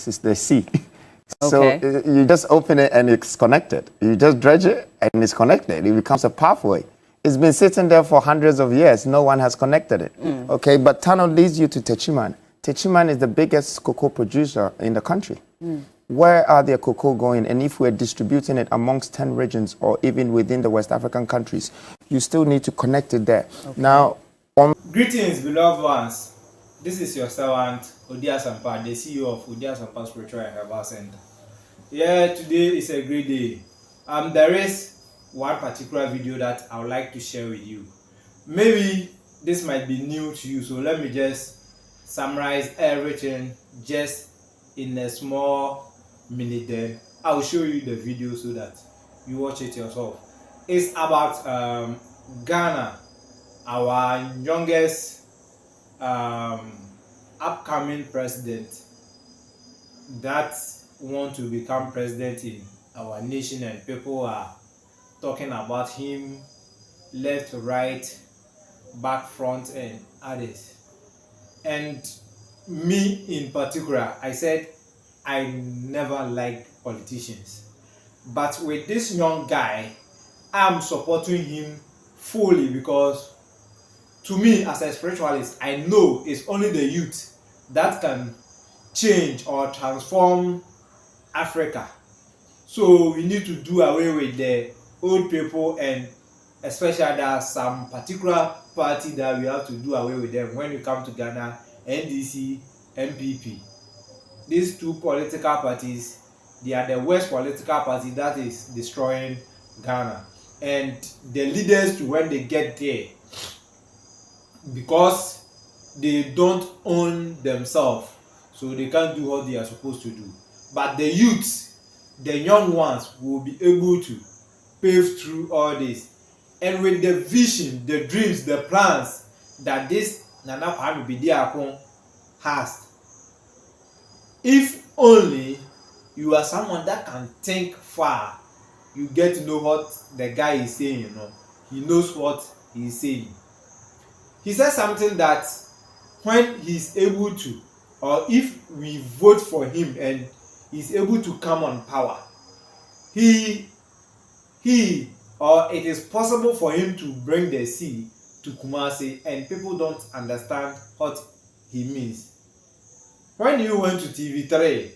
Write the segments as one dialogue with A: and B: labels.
A: it's the sea. Okay. So you just open it and it's connected. You just dredge it and it's connected. It becomes a pathway. It's been sitting there for hundreds of years. No one has connected it. Okay, but tunnel leads you to Techiman. Techiman is the biggest cocoa producer in the country. Where are their cocoa going? And if we're distributing it amongst 10 regions or even within the West African countries, you still need to connect it there. Okay. Now,
B: greetings, beloved ones. This is your servant, Odia Sampa, the CEO of Odia Sampa Spiritual and Herbal Center. Yeah, today is a great day. There is one particular video that I would like to share with you. Maybe this might be new to you, so let me just summarize everything just in a small minute. Then I will show you the video so that you watch it yourself. It's about Ghana, our youngest upcoming president that want to become president in our nation, and people are talking about him left, right, back, front, and others. And me in particular, I said I never liked politicians, but with this young guy, I'm supporting him fully, because to me as a spiritualist, I know it's only the youth that can change or transform Africa. So we need to do away with the old people, and especially there's some particular party that we have to do away with them when we come to Ghana: NDC, MPP. These two political parties, they are the worst political party that is destroying Ghana. And the leaders, when they get there, because they don't own themselves, so they can't do what they are supposed to do. But the youths, the young ones, will be able to pave through all this. And with the vision, the dreams, the plans that this Nana Kwame Bediako has, if only you are someone that can think far, you get to know what the guy is saying. You know, he knows what he is saying. He said something that when he's able to, or if we vote for him and he's able to come on power, or it is possible for him to bring the sea to Kumasi, and people don't understand what he means. When he went to TV3,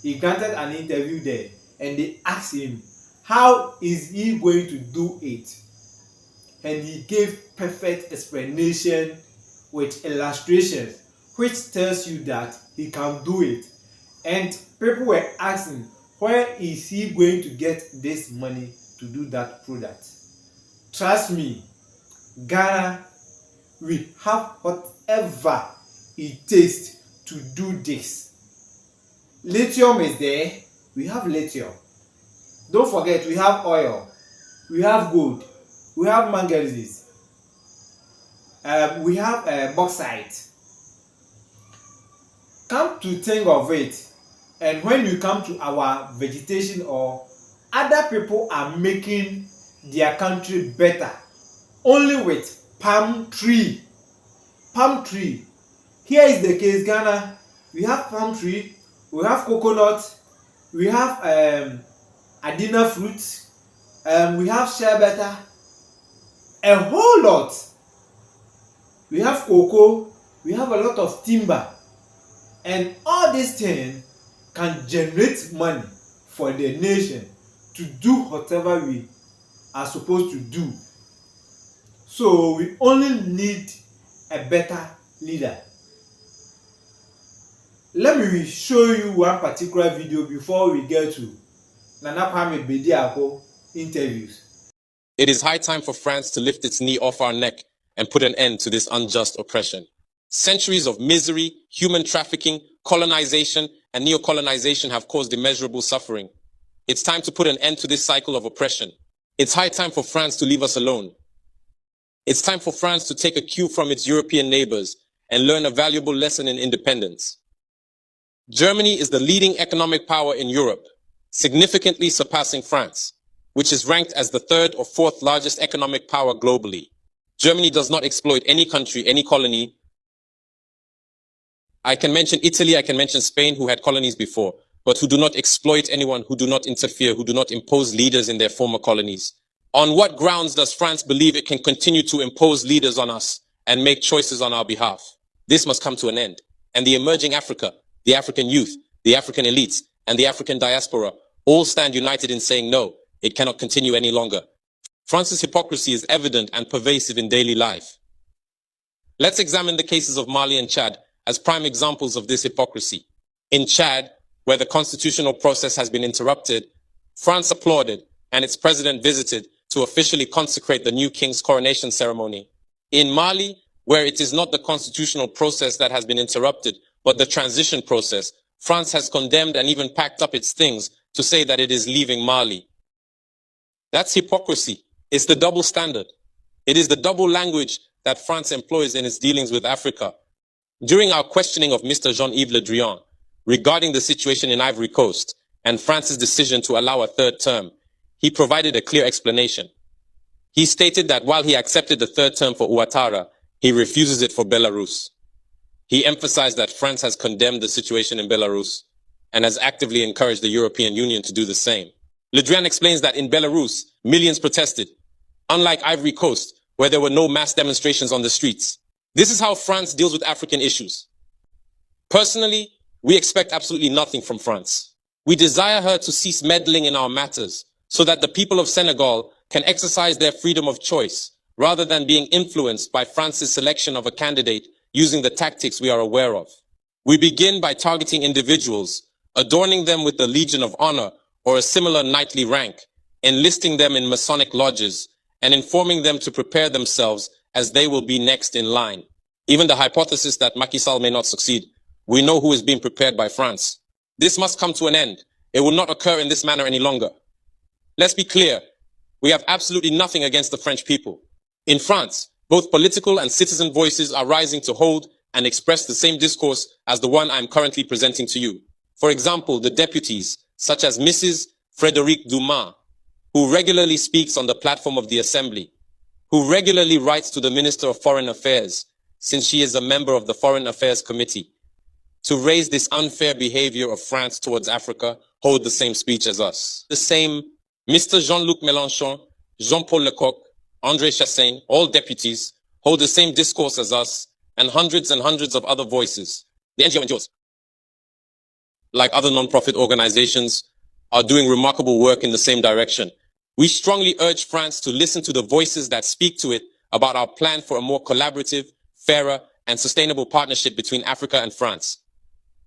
B: he granted an interview there, and they asked him, how is he going to do it? And he gave perfect explanation with illustrations, which tells you that he can do it. And people were asking, where is he going to get this money to do that product? Trust me, Ghana, we have whatever it takes to do this. Lithium is there. We have lithium. Don't forget, we have oil, we have gold, we have manganese, we have bauxite. Come to think of it, and when you come to our vegetation, or other people are making their country better only with palm tree. Palm tree. Here is the case, Ghana. We have palm tree, we have coconut, we have adina fruits, we have shea butter, a whole lot. We have cocoa, we have a lot of timber, and all these things can generate money for the nation to do whatever we are supposed to do. So we only need a better leader. Let me show you one particular video before we get to Nana Kwame Bediako interviews.
C: It is high time for France to lift its knee off our neck and put an end to this unjust oppression. Centuries of misery, human trafficking, colonization, and neo-colonization have caused immeasurable suffering. It's time to put an end to this cycle of oppression. It's high time for France to leave us alone. It's time for France to take a cue from its European neighbors and learn a valuable lesson in independence. Germany is the leading economic power in Europe, significantly surpassing France, which is ranked as the third or fourth largest economic power globally. Germany does not exploit any country, any colony, I can mention Italy, I can mention Spain, who had colonies before, but who do not exploit anyone, who do not interfere, who do not impose leaders in their former colonies. On what grounds does France believe it can continue to impose leaders on us and make choices on our behalf? This must come to an end. And the emerging Africa, the African youth, the African elites, and the African diaspora all stand united in saying no, it cannot continue any longer. France's hypocrisy is evident and pervasive in daily life. Let's examine the cases of Mali and Chad as prime examples of this hypocrisy. In Chad, where the constitutional process has been interrupted, France applauded and its president visited to officially consecrate the new king's coronation ceremony. In Mali, where it is not the constitutional process that has been interrupted, but the transition process, France has condemned and even packed up its things to say that it is leaving Mali. That's hypocrisy. It's the double standard. It is the double language that France employs in its dealings with Africa. During our questioning of Mr. Jean-Yves Le Drian regarding the situation in Ivory Coast and France's decision to allow a third term, he provided a clear explanation. He stated that while he accepted the third term for Ouattara, he refuses it for Belarus. He emphasized that France has condemned the situation in Belarus and has actively encouraged the European Union to do the same. Le Drian explains that in Belarus, millions protested, unlike Ivory Coast, where there were no mass demonstrations on the streets. This is how France deals with African issues. Personally, we expect absolutely nothing from France. We desire her to cease meddling in our matters so that the people of Senegal can exercise their freedom of choice rather than being influenced by France's selection of a candidate using the tactics we are aware of. We begin by targeting individuals, adorning them with the Legion of Honor or a similar knightly rank, enlisting them in Masonic lodges, and informing them to prepare themselves as they will be next in line. Even the hypothesis that Macky Sall may not succeed, we know who is being prepared by France. This must come to an end. It will not occur in this manner any longer. Let's be clear. We have absolutely nothing against the French people. In France, both political and citizen voices are rising to hold and express the same discourse as the one I'm currently presenting to you. For example, the deputies, such as Mrs. Frédérique Dumas, who regularly speaks on the platform of the Assembly, who regularly writes to the Minister of Foreign Affairs, since she is a member of the Foreign Affairs Committee, to raise this unfair behavior of France towards Africa, hold the same speech as us. The same Mr. Jean-Luc Mélenchon, Jean-Paul Lecoq, André Chassaigne, all deputies, hold the same discourse as us, and hundreds of other voices. The NGOs, like other non-profit organizations, are doing remarkable work in the same direction. We strongly urge France to listen to the voices that speak to it about our plan for a more collaborative, fairer, and sustainable partnership between Africa and France.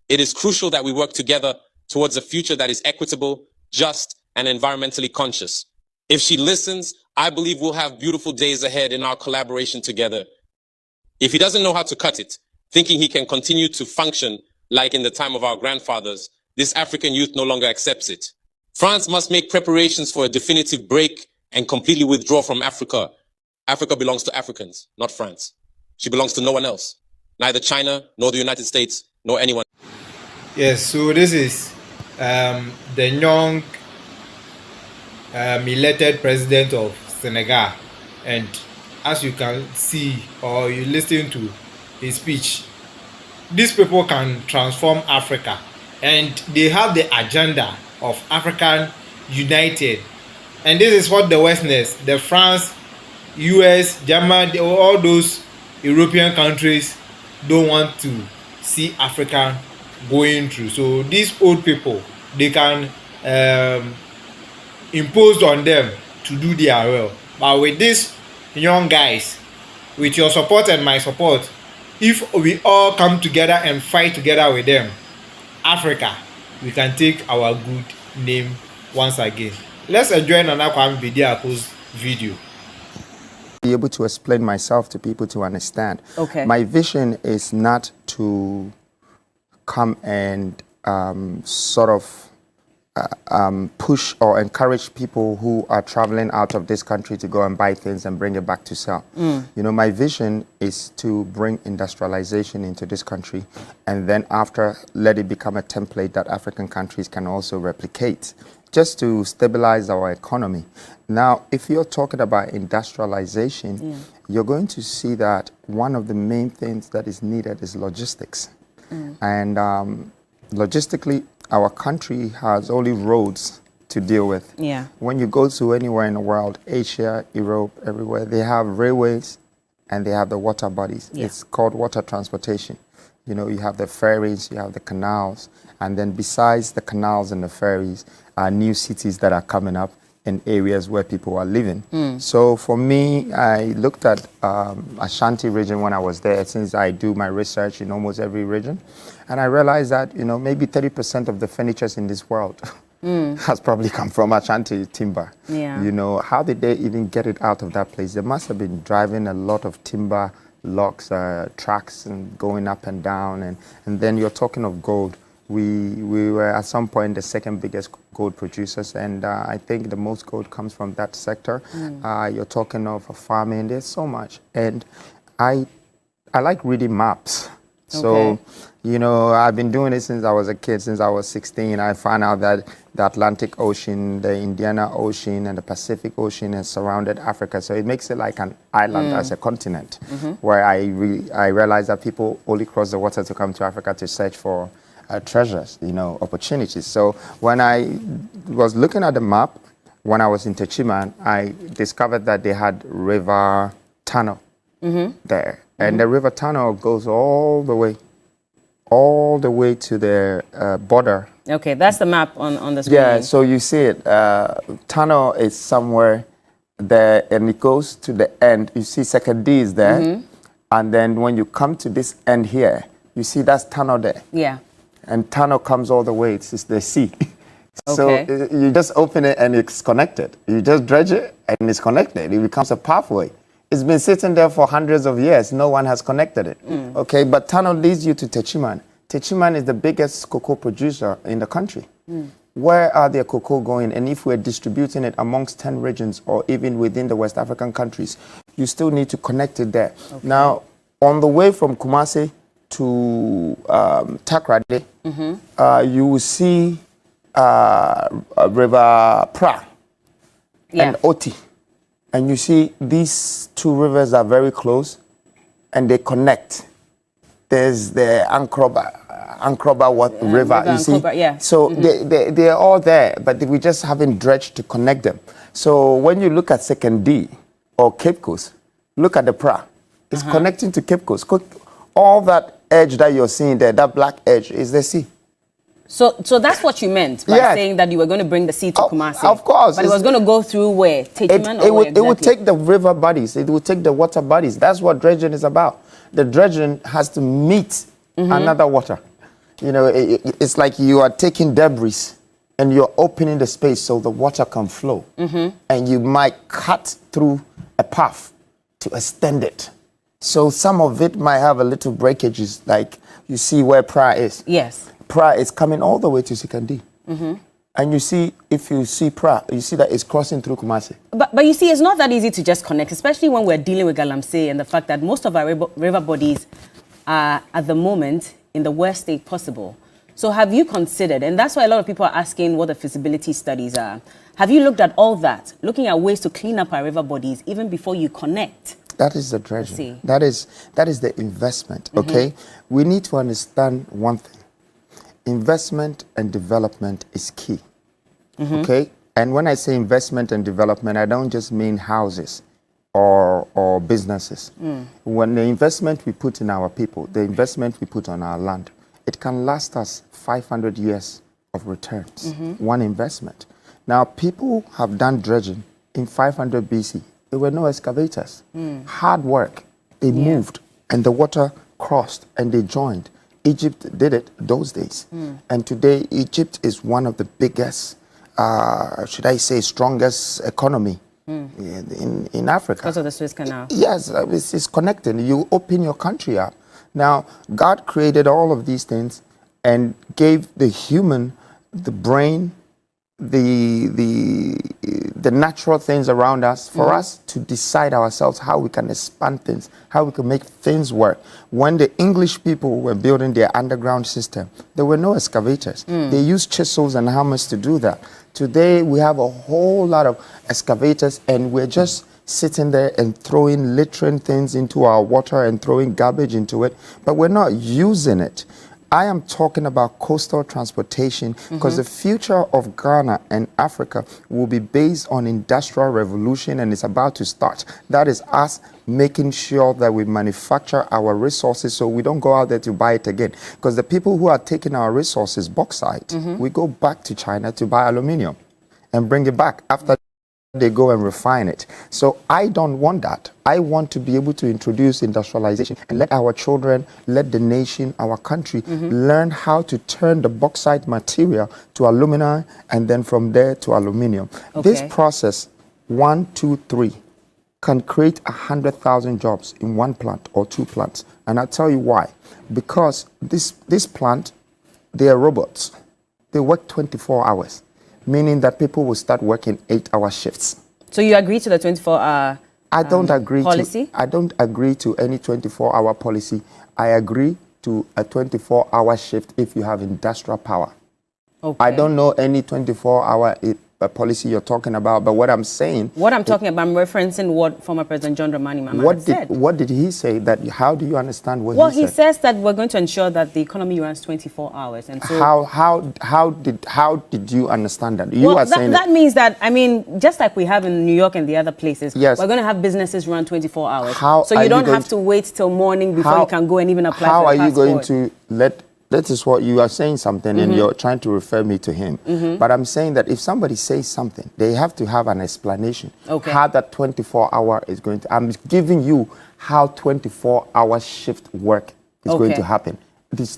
C: It is crucial that we work together towards a future that is equitable, just, and environmentally conscious. If she listens, I believe we'll have beautiful days ahead in our collaboration together. If he doesn't know how to cut it, thinking he can continue to function like in the time of our grandfathers, this African youth no longer accepts it. France must make preparations for a definitive break and completely withdraw from Africa. Africa belongs to Africans, not France. She belongs to no one else. Neither China, nor the United States, nor anyone.
B: Yes, so this is the young elected president of Senegal, and as you can see or you listen to his speech, these people can transform Africa, and they have the agenda of African United, and this is what the Westerners, the France, US, Germany, all those European countries don't want to see Africa going through. So these old people, they can impose on them to do their will. But with these young guys, with your support and my support, if we all come together and fight together with them, Africa, we can take our good name once again. Let's enjoy Nana Kwame Bediako's video.
A: Be able to explain myself to people to understand.
D: Okay.
A: My vision is not to come and sort of push or encourage people who are traveling out of this country to go and buy things and bring it back to sell. You know, my vision is to bring industrialization into this country, and then after, let it become a template that African countries can also replicate, just to stabilize our economy. Now, if you're talking about industrialization, you're going to see that one of the main things that is needed is logistics. And logistically, our country has only roads to deal with.
D: Yeah.
A: When you go to anywhere in the world, Asia, Europe, everywhere, they have railways and they have the water bodies.
D: Yeah.
A: It's called water transportation. You know, you have the ferries, you have the canals, and then besides the canals and the ferries are new cities that are coming up in areas where people are living. So for me, I looked at Ashanti region when I was there, since I do my research in almost every region, and I realized that, you know, maybe 30% of the furnitures in this world has probably come from Ashanti timber.
D: Yeah.
A: You know, how did they even get it out of that place? They must have been driving a lot of timber logs, tracks, and going up and down. And then you're talking of gold. We were at some point the second biggest gold producers, and I think the most gold comes from that sector. You're talking of farming. There's so much, and I like reading maps. So, you know, I've been doing it since I was a kid. Since I was 16, I found out that the Atlantic Ocean, the Indian Ocean, and the Pacific Ocean has surrounded Africa. So it makes it like an island as a continent, where I realized that people only cross the water to come to Africa to search for treasures, you know, opportunities. So when I was looking at the map, when I was in Techiman, I discovered that they had river tunnel there. And the river tunnel goes all the way to the border.
D: Okay, that's the map on the screen.
A: Yeah, so you see it. Tunnel is somewhere there, and it goes to the end. You see Second D is there. And then when you come to this end here, you see that's tunnel there.
D: Yeah.
A: And tunnel comes all the way. It's the sea.
D: Okay.
A: So you just open it and it's connected. You just dredge it and it's connected. It becomes a pathway. It's been sitting there for hundreds of years. No one has connected it. Okay, but tunnel leads you to Techiman. Techiman is the biggest cocoa producer in the country. Where are their cocoa going? And if we're distributing it amongst 10 regions or even within the West African countries, you still need to connect it there. Now, on the way from Kumasi to Takrade, you will see River Pra and Oti. And you see these two rivers are very close and they connect. There's the Ankroba River, you see? So they are all there, but we just haven't dredged to connect them. So when you look at Second D or Cape Coast, look at the Pra. It's connecting to Cape Coast. All that edge that you're seeing there, that black edge, is the sea.
D: So that's what you meant by saying that you were going to bring the sea to Kumasi.
A: Of course.
D: But it was going to go through where? Techiman or where exactly?
A: It would take the river bodies. It would take the water bodies. That's what dredging is about. The dredging has to meet another water. You know, it's like you are taking debris and you're opening the space so the water can flow. And you might cut through a path to extend it. So some of it might have a little breakages, like you see where Pra is.
D: Yes.
A: Pra is coming all the way to Sikandi. And you see, if you see Pra, you see that it's crossing through Kumasi.
D: But you see, it's not that easy to just connect, especially when we're dealing with Galamsey and the fact that most of our river bodies are, at the moment, in the worst state possible. So have you considered, and that's why a lot of people are asking what the feasibility studies are, have you looked at all that, looking at ways to clean up our river bodies even before you connect?
A: That is the dredging. That is the investment, okay? We need to understand one thing. Investment and development is key, okay? And when I say investment and development, I don't just mean houses or businesses. When the investment we put in our people, the investment we put on our land, it can last us 500 years of returns, one investment. Now, people have done dredging in 500 BC. There were no excavators. Hard work. They moved, and the water crossed, and they joined. Egypt did it those days. And today, Egypt is one of the biggest, should I say, strongest economy in Africa.
D: Because of the Suez Canal.
A: Yes, it's connected. You open your country up. Now, God created all of these things and gave the human the brain, the natural things around us for us to decide ourselves how we can expand things, how we can make things work. When the English people were building their underground system, there were no excavators. They used chisels and hammers to do that. Today, we have a whole lot of excavators, and we're just sitting there and littering things into our water and throwing garbage into it, but we're not using it. I am talking about coastal transportation because the future of Ghana and Africa will be based on industrial revolution, and it's about to start. That is us making sure that we manufacture our resources so we don't go out there to buy it again. Because the people who are taking our resources, bauxite, we go back to China to buy aluminium and bring it back after they go and refine it. So I don't want that. I want to be able to introduce industrialization and let our children, let the nation, our country learn how to turn the bauxite material to alumina and then from there to aluminium. This process, 1, 2, 3, can create 100,000 jobs in one plant or two plants. And I'll tell you why. Because this plant, they are robots. They work 24 hours. Meaning that people will start working 8-hour shifts. So you agree to the 24-hour policy? I don't agree to any 24-hour policy. I agree to a 24-hour shift if you have industrial power. Okay. I don't know any 24-hour policy you're talking about, but what I'm saying... What I'm talking about, I'm referencing what former President John Dramani Mahama said. What did he say? How do you understand what he said? Well, he says that we're going to ensure that the economy runs 24 hours. And so how did you understand that? You are saying that means that, I mean, just like we have in New York and the other places, yes, we're going to have businesses run 24 hours. So you don't have to wait till morning before you can go and even apply for a passport. How are you going to let... That is what you are saying something and you're trying to refer me to him. But I'm saying that if somebody says something, they have to have an explanation. How that 24-hour is going to... I'm giving you how 24-hour shift work is going to happen.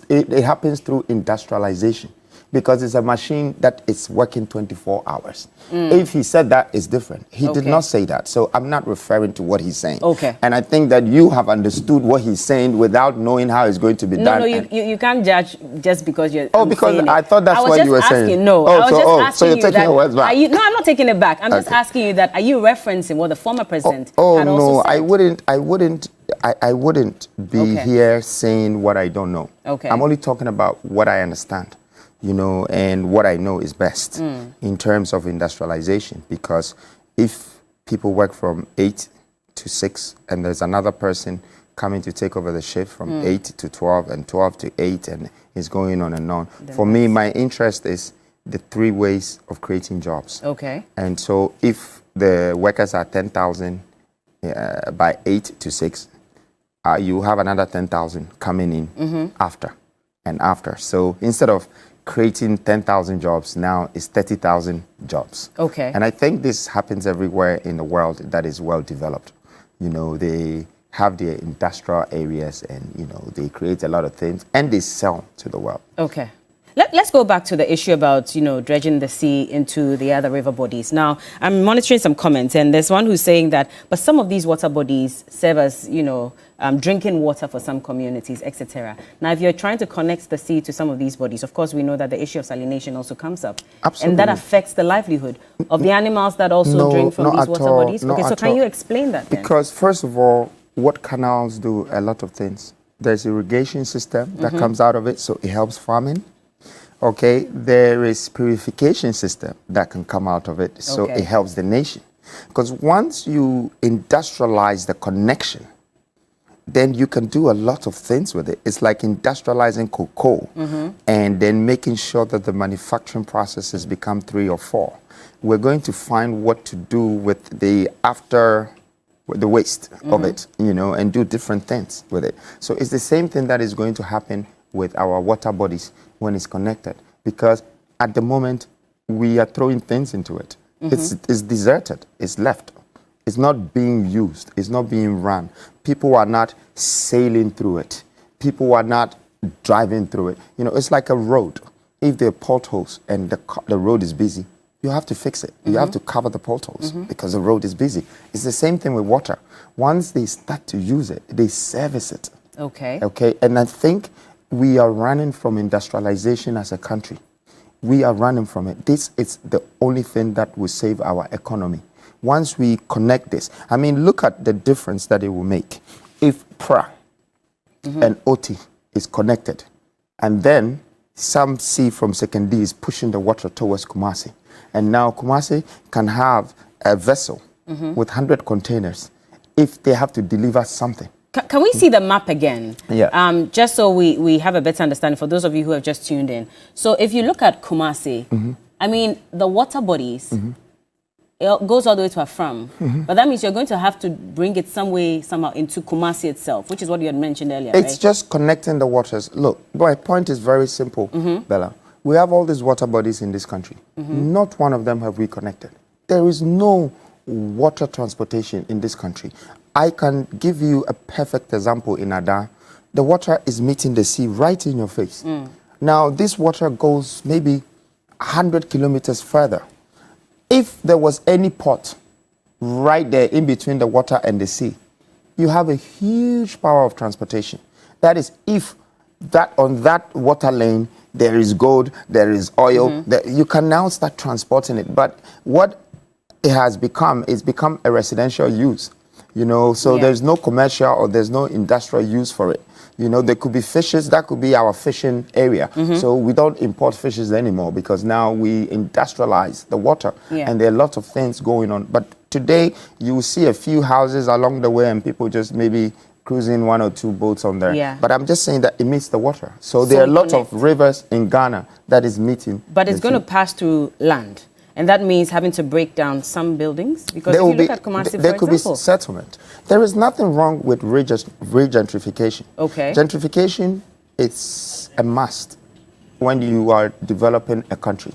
A: It happens through industrialization because it's a machine that is working 24 hours. If he said that, it's different. He did not say that. So I'm not referring to what he's saying. And I think that you have understood what he's saying without knowing how it's going to be done. No, you can't judge just because you're because I thought that's what you were saying. No, I was just asking so you're taking your words back. No, I'm not taking it back. I'm just asking you that, are you referencing what the former president had also said? I wouldn't be here saying what I don't know. I'm only talking about what I understand. You know, and what I know is best in terms of industrialization, because if people work from 8 to 6 and there's another person coming to take over the shift from 8 to 12 and 12 to 8 and it's going on and on. For me, my interest is the 3 ways of creating jobs. And so if the workers are 10,000 by 8 to 6, you have another 10,000 coming in after and after. So instead of creating 10,000 jobs, now is 30,000 jobs. And I think this happens everywhere in the world that is well developed. You know, they have their industrial areas and, you know, they create a lot of things and they sell to the world. Let's go back to the issue about, you know, dredging the sea into the other river bodies. Now, I'm monitoring some comments, and there's one who's saying that, but some of these water bodies serve as, you know, drinking water for some communities, etc. Now, if you're trying to connect the sea to some of these bodies, of course, we know that the issue of salination also comes up. And that affects the livelihood of the animals that also drink from these water bodies. So can you explain that then? Because, first of all, what canals do a lot of things. There's irrigation system that comes out of it, so it helps farming. There is purification system that can come out of it, so it helps the nation. Because once you industrialize the connection, then you can do a lot of things with it. It's like industrializing cocoa and then making sure that the manufacturing processes become 3 or 4. We're going to find what to do with the waste of it, you know, and do different things with it. So it's the same thing that is going to happen with our water bodies when it's connected, because at the moment we are throwing things into it. It's deserted, it's left. It's not being used, it's not being run. People are not sailing through it. People are not driving through it. You know, it's like a road. If there are potholes and the road is busy, you have to fix it. You have to cover the potholes because the road is busy. It's the same thing with water. Once they start to use it, they service it. And I think we are running from industrialization as a country. We are running from it. This is the only thing that will save our economy. Once we connect this, I mean, look at the difference that it will make. If PRA and OT is connected, and then some sea from Second D is pushing the water towards Kumasi, and now Kumasi can have a vessel with 100 containers if they have to deliver something
D: Can we see the map again?
A: Yeah.
D: Just so we have a better understanding for those of you who have just tuned in. So if you look at Kumasi, I mean, the water bodies, it goes all the way to Afram. But that means you're going to have to bring it somehow into Kumasi itself, which is what you had mentioned earlier,
A: It's
D: right?
A: just connecting the waters. Look, my point is very simple, Bella. We have all these water bodies in this country. Not one of them have we connected. There is no water transportation in this country. I can give you a perfect example in Ada. The water is meeting the sea right in your face. Now, this water goes maybe 100 kilometers further. If there was any port right there in between the water and the sea, you have a huge power of transportation. That is, if that on that water lane there is gold, there is oil, you can now start transporting it. But what it has become, it's become a residential use. You know, so there's no commercial or there's no industrial use for it. You know, there could be fishes, that could be our fishing area. So we don't import fishes anymore because now we industrialize the water. And there are lots of things going on. But today, you will see a few houses along the way and people just maybe cruising 1 or 2 boats on there. But I'm just saying that it meets the water. So there are lots of rivers in Ghana that is meeting.
D: But it's going to pass through land. And that means having to break down some buildings? Because if you look at Kumasi,
A: there could be settlement. There is nothing wrong with regentrification.
D: Okay.
A: Gentrification is a must when you are developing a country.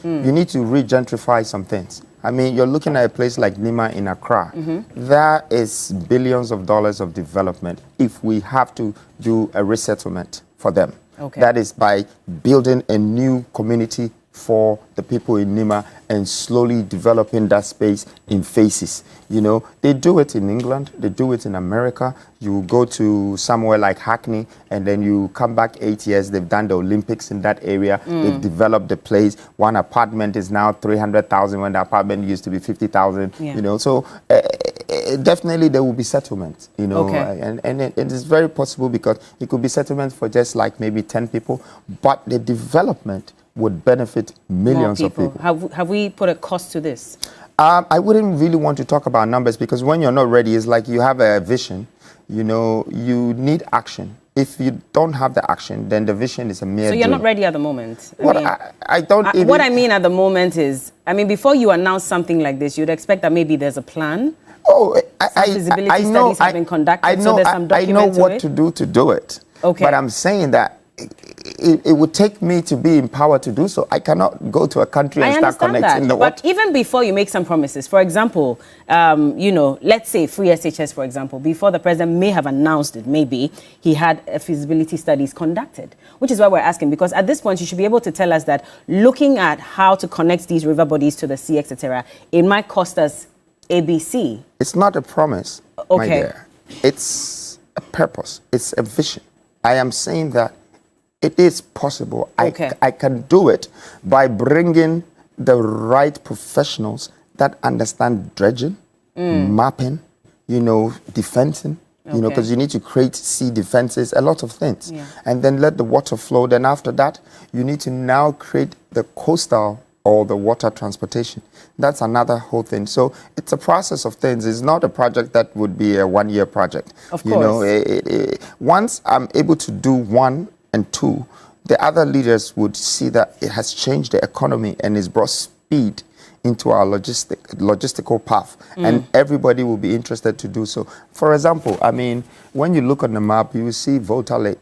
A: You need to regentrify some things. I mean, you're looking at a place like Nima in Accra. There is billions of dollars of development if we have to do a resettlement for them. That is by building a new community for the people in Nima and slowly developing that space in phases. You know, they do it in England, they do it in America. You go to somewhere like Hackney and then you come back 8 years, they've done the Olympics in that area, they've developed the place. One apartment is now 300,000 when the apartment used to be 50,000, you know. So definitely there will be settlement, you know, and it is very possible because it could be settlement for just like maybe 10 people, but the development would benefit millions of people.
D: Have we put a cost to this?
A: I wouldn't really want to talk about numbers because when you're not ready, it's like you have a vision, you know, you need action. If you don't have the action, then the vision is a mere
D: So you're not ready at the moment?
A: I don't even...
D: What I mean at the moment is, I mean, before you announce something like this, you'd expect that maybe there's a plan?
A: Oh,
D: feasibility studies have been conducted, so there's some document
A: I know what to do it. But I'm saying that it would take me to be empowered to do so. I cannot go to a country and start connecting the water.
D: But even before you make some promises, for example, you know, let's say free SHS, for example, before the president may have announced it, maybe he had a feasibility studies conducted, which is why we're asking, because at this point you should be able to tell us that looking at how to connect these river bodies to the sea, etc., it might cost us ABC.
A: It's not a promise, my dear. It's a purpose. It's a vision. I am saying that it is possible. I can do it by bringing the right professionals that understand dredging, mapping, you know, defensing, you know, because you need to create sea defenses, a lot of things. And then let the water flow. Then after that, you need to now create the coastal or the water transportation. That's another whole thing. So it's a process of things. It's not a project that would be a one-year project.
D: Of course.
A: You know, once I'm able to do 1 and 2, the other leaders would see that it has changed the economy and it's brought speed into our logistical path, and everybody will be interested to do so. For example, I mean, when you look on the map, you will see Volta Lake.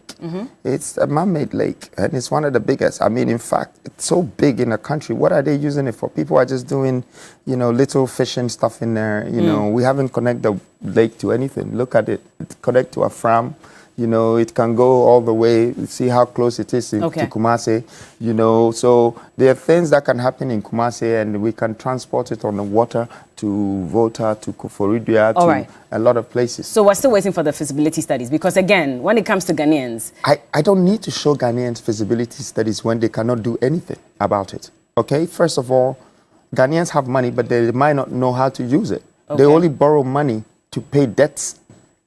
A: It's a man-made lake, and it's one of the biggest. I mean, in fact, it's so big in the country. What are they using it for? People are just doing, you know, little fishing stuff in there. You know, we haven't connected the lake to anything. Look at it. It's connected to a farm. You know, it can go all the way, see how close it is to Kumasi, you know. So there are things that can happen in Kumasi and we can transport it on the water to Volta, to Koforidua, to a lot of places.
D: So we're still waiting for the feasibility studies because, again, when it comes to Ghanaians...
A: I don't need to show Ghanaians feasibility studies when they cannot do anything about it, okay? First of all, Ghanaians have money, but they might not know how to use it. They only borrow money to pay debts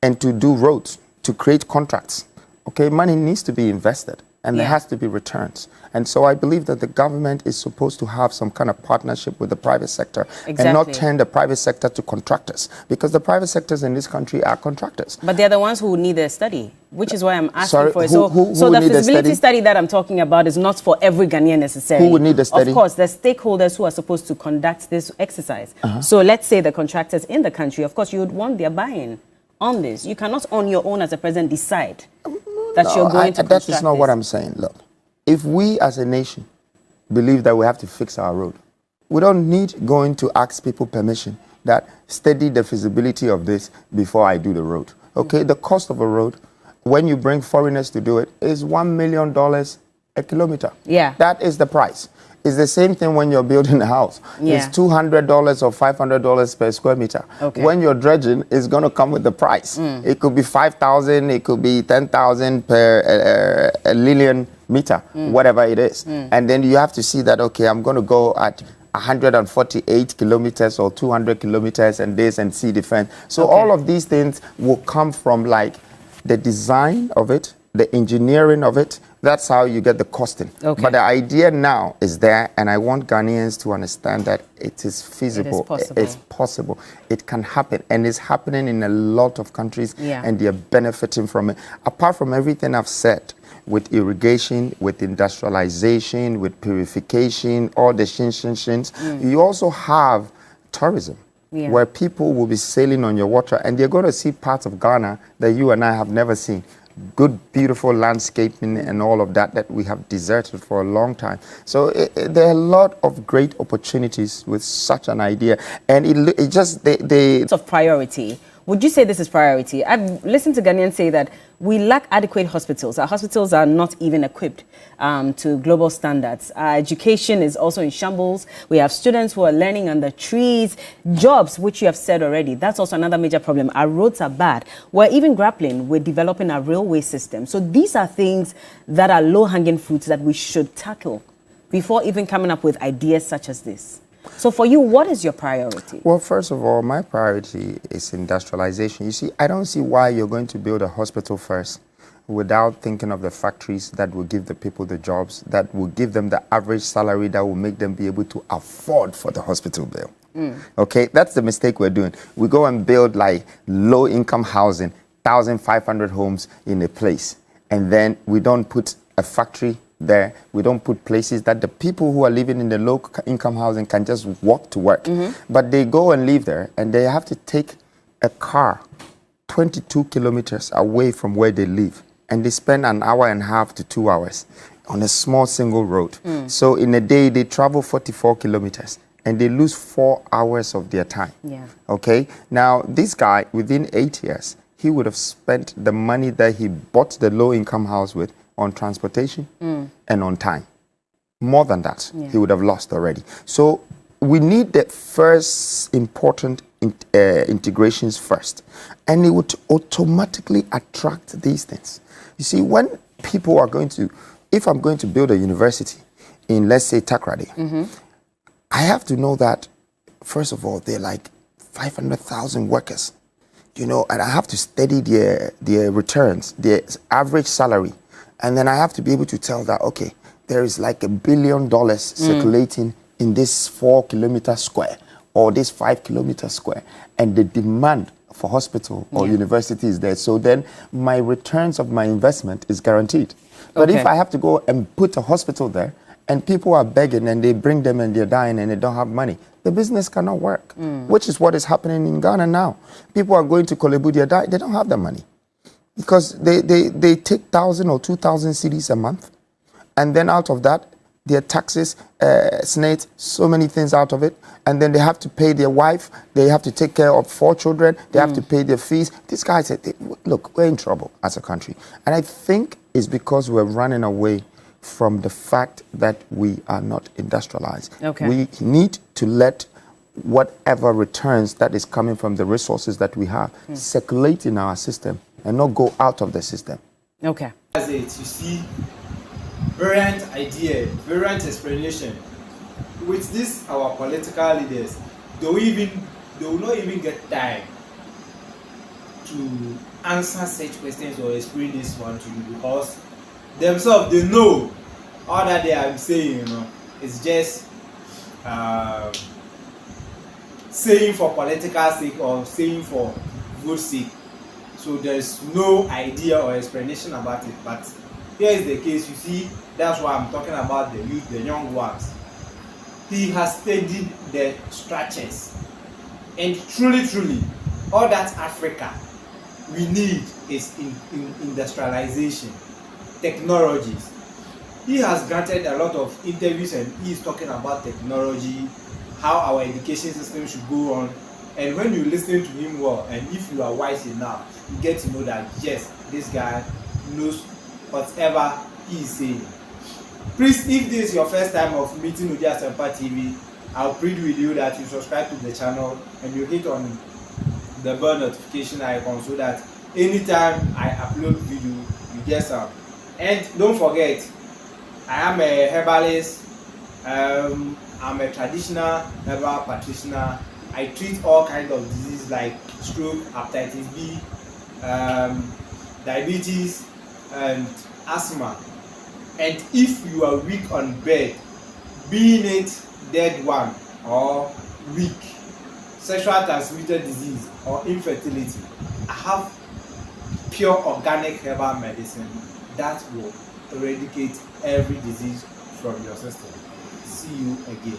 A: and to do roads, to create contracts. Okay, money needs to be invested. and there has to be returns. And so I believe that the government is supposed to have some kind of partnership with the private sector and not turn the private sector to contractors, because the private sectors in this country are contractors.
D: But they're the ones who need their study, which is why I'm asking
A: Sorry,
D: for it.
A: who
D: So the
A: need the
D: feasibility study that I'm talking about is not for every Ghanaian necessarily.
A: Who would need the study?
D: Of course, the stakeholders who are supposed to conduct this exercise. So let's say the contractors in the country, of course, you would want their buy-in on this. You cannot on your own as a president decide that you're going to
A: That is not what I'm saying. Look, if we as a nation believe that we have to fix our road, we don't need going to ask people permission that study the feasibility of this before I do the road. Okay, the cost of a road, when you bring foreigners to do it, is $1 million a kilometer.
D: Yeah.
A: That is the price. It's the same thing when you're building a house.
D: Yeah.
A: It's $200 or $500 per square meter.
D: Okay.
A: When you're dredging, it's going to come with the price. It could be 5,000, it could be 10,000 per a linear meter, whatever it is. And then you have to see that, okay, I'm going to go at 148 kilometers or 200 kilometers and this and see the fence. So all of these things will come from like the design of it, the engineering of it. That's how you get the costing.
D: Okay.
A: But the idea now is there, and I want Ghanaians to understand that it is feasible.
D: It is possible.
A: It's possible. It can happen, and it's happening in a lot of countries, and they're benefiting from it. Apart from everything I've said, with irrigation, with industrialization, with purification, all the shins, you also have tourism. Where people will be sailing on your water, and they're going to see parts of Ghana that you and I have never seen. Good, beautiful landscaping and all of that that we have deserted for a long time. So there are a lot of great opportunities with such an idea, and it just they
D: of priority. Would you say this is priority? I've listened to Ghanaians say that we lack adequate hospitals. Our hospitals are not even equipped to global standards. Our education is also in shambles. We have students who are learning under trees. Jobs, which you have said already, that's also another major problem. Our roads are bad. We're even grappling with developing a railway system. So these are things that are low-hanging fruits that we should tackle before even coming up with ideas such as this. So for you, what is your priority?
A: Well, first of all, my priority is industrialization. You see, I don't see why you're going to build a hospital first without thinking of the factories that will give the people the jobs, that will give them the average salary that will make them be able to afford for the hospital bill. Okay, that's the mistake we're doing. We go and build like low-income housing, 1,500 homes in a place, and then we don't put a factory there. We don't put places that the people who are living in the low income housing can just walk to work. But they go and live there, and they have to take a car 22 kilometers away from where they live, and they spend an hour and a half to 2 hours on a small single road. So in a day they travel 44 kilometers and they lose 4 hours of their time. Okay, now this guy, within 8 years, he would have spent the money that he bought the low income house with on transportation and on time. More than that, he would have lost already. So we need the first important integrations first, and it would automatically attract these things. You see, when people are going to, if I'm going to build a university in, let's say, Takoradi, I have to know that, first of all, they're like 500,000 workers, you know, and I have to study their returns, their average salary. And then I have to be able to tell that, okay, there is like $1 billion circulating in this 4 kilometer square or this 5 kilometer square. And the demand for hospital or university is there. So then my returns of my investment is guaranteed. But if I have to go and put a hospital there and people are begging and they bring them and they're dying and they don't have money, the business cannot work, which is what is happening in Ghana now. People are going to Kolebu, they don't have the money. Because they take 1,000 or 2,000 cedis a month, and then out of that, their taxes, SNATE, so many things out of it, and then they have to pay their wife, they have to take care of 4 children, they have to pay their fees. These guys said, look, we're in trouble as a country. And I think it's because we're running away from the fact that we are not industrialized. We need to let whatever returns that is coming from the resources that we have circulate in our system and not go out of the system.
B: As it, you see, brilliant idea, brilliant explanation. With this, our political leaders, they will not even get time to answer such questions or explain this one to you, because themselves, they know all that they are saying, you know, it's just saying for political sake or saying for vote sake. So there's no idea or explanation about it. But here is the case. You see, that's why I'm talking about the youth, the young ones. He has studied the structures, and truly, all that Africa we need is in industrialization, technologies. He has granted a lot of interviews and he is talking about technology, how our education system should go on. And when you listen to him well, and if you are wise enough, you get to know that yes, this guy knows whatever he is saying. Please, if this is your first time of meeting Udi Asempa TV, I'll plead with you that you subscribe to the channel and you hit on the bell notification icon so that anytime I upload video, you get some. And don't forget, I am a herbalist. I'm a traditional herbal practitioner. I treat all kinds of diseases like stroke, hepatitis B, diabetes, and asthma. And if you are weak on bed, being it dead one or weak, sexual transmitted disease or infertility, I have pure organic herbal medicine that will eradicate every disease from your system. See you again.